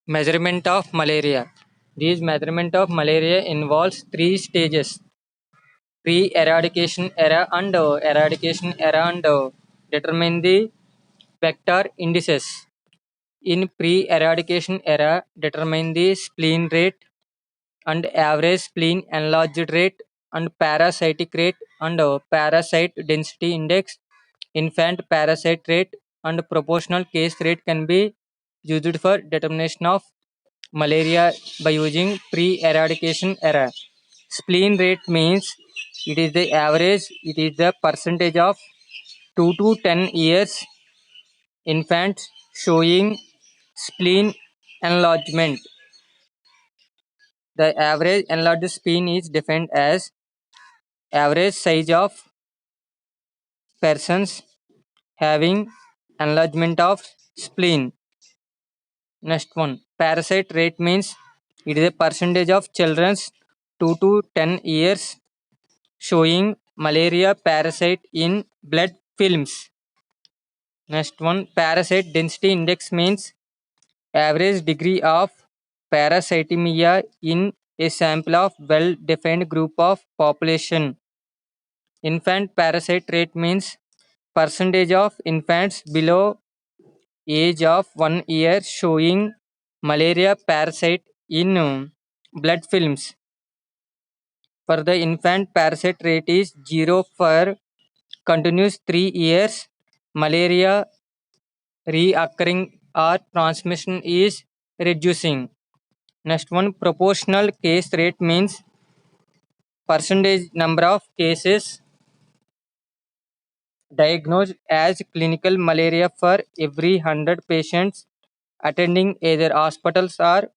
Measurement of malaria. This measurement of malaria involves three stages: pre-eradication era and eradication era, and determine the vector indices. In pre-eradication era, determine the spleen rate and average spleen enlarged rate and parasitic rate and parasite density index. Infant parasite rate and proportional case rate can be used for determination of malaria by using pre-eradication era. Spleen rate means it is the average, it is the percentage of 2 to 10 years infants showing spleen enlargement. The average enlarged spleen is defined as average size of persons having enlargement of spleen. Next one, parasite rate means it is a percentage of children 2 to 10 years showing malaria parasite in blood films. Next one, parasite density index means average degree of parasitemia in a sample of well defined group of population. Infant parasite rate means percentage of infants below age of 1 year showing malaria parasite in blood films. For the infant, parasite rate is 0 for continuous 3 years. Malaria reoccurring or transmission is reducing. Next one, proportional case rate means percentage number of cases diagnosed as clinical malaria for every 100 patients attending either hospitals or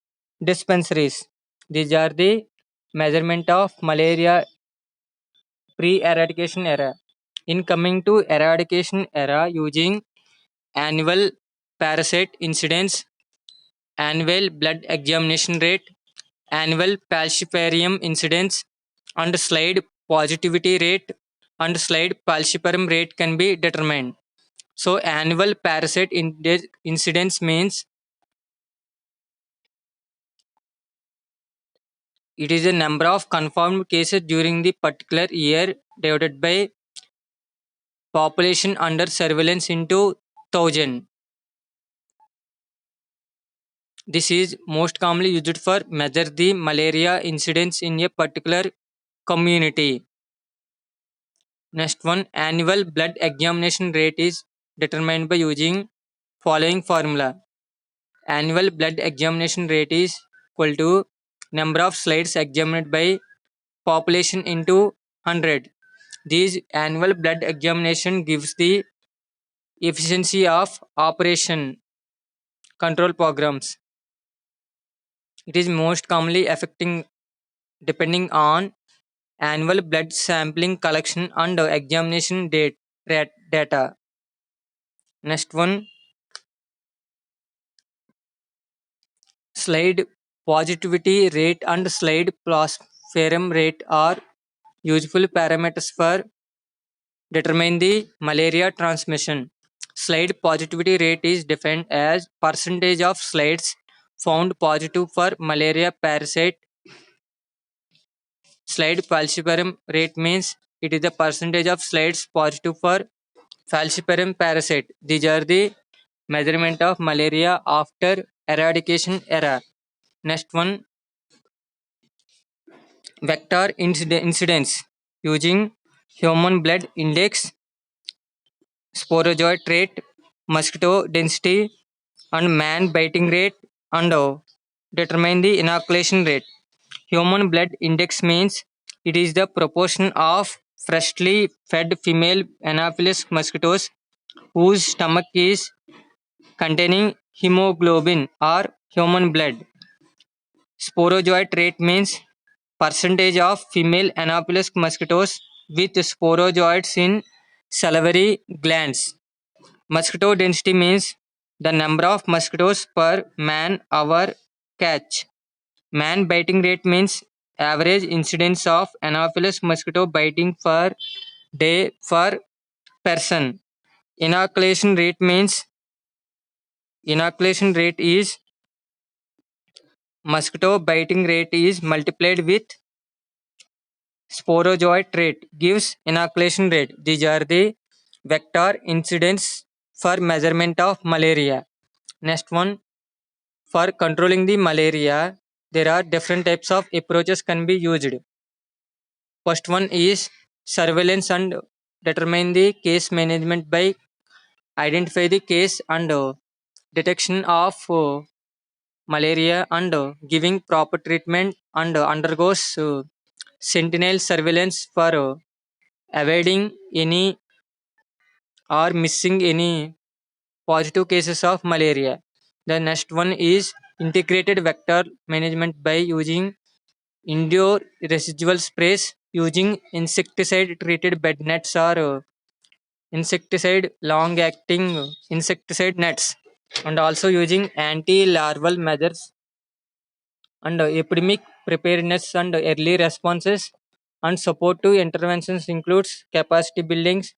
dispensaries. These are the measurement of malaria pre-eradication era. In coming to eradication era, using annual parasite incidence, annual blood examination rate, annual falciparum incidence, and slide positivity rate and slide falciparum rate can be determined. So annual parasite incidence means it is the number of confirmed cases during the particular year divided by population under surveillance into 1000. This is most commonly used for measure the malaria incidence in a particular community. Next one, annual blood examination rate is determined by using following formula. Annual blood examination rate is equal to number of slides examined by population into 100. This annual blood examination gives the efficiency of operation control programs. It is most commonly affecting depending on annual blood sampling collection and examination data. Next one, slide positivity rate and slide plasmarum rate are useful parameters for determine the malaria transmission. Slide positivity rate is defined as percentage of slides found positive for malaria parasite. Slide falciparum rate means it is the percentage of slides positive for falciparum parasite. These are the measurement of malaria after eradication era. Next one, vector incidence using human blood index, sporozoite rate, mosquito density, and man biting rate, and determine the inoculation rate. Human blood index means it is the proportion of freshly fed female Anopheles mosquitoes whose stomach is containing hemoglobin or human blood. Sporozoite rate means percentage of female Anopheles mosquitoes with sporozoites in salivary glands. Mosquito density means the number of mosquitoes per man hour catch. Man biting rate means average incidence of Anopheles mosquito biting per day per person. Inoculation rate means inoculation rate is mosquito biting rate is multiplied with sporozoite rate gives inoculation rate. These are the vector incidence for measurement of malaria. Next one, for controlling the malaria, there are different types of approaches can be used. First one is surveillance and determine the case management by identify the case and detection of malaria and giving proper treatment and undergoes sentinel surveillance for avoiding any or missing any positive cases of malaria. The next one is integrated vector management by using indoor residual sprays, using insecticide treated bed nets or insecticide long acting insecticide nets, and also using anti larval measures and epidemic preparedness and early responses, and supportive interventions includes capacity buildings,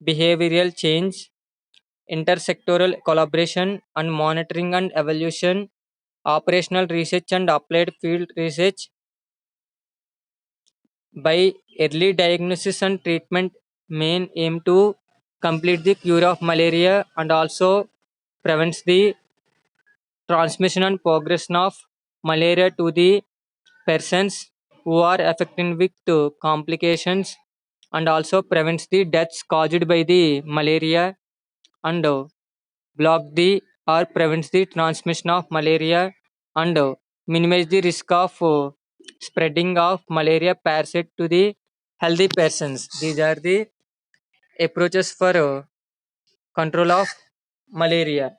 behavioral change, intersectoral collaboration and monitoring and evaluation, operational research and applied field research. By early diagnosis and treatment main aim to complete the cure of malaria and also prevents the transmission and progression of malaria to the persons who are affected with complications, and also prevents the deaths caused by the malaria, and block the or prevents the transmission of malaria, and minimize the risk of spreading of malaria parasite to the healthy persons. These are the approaches for control of malaria.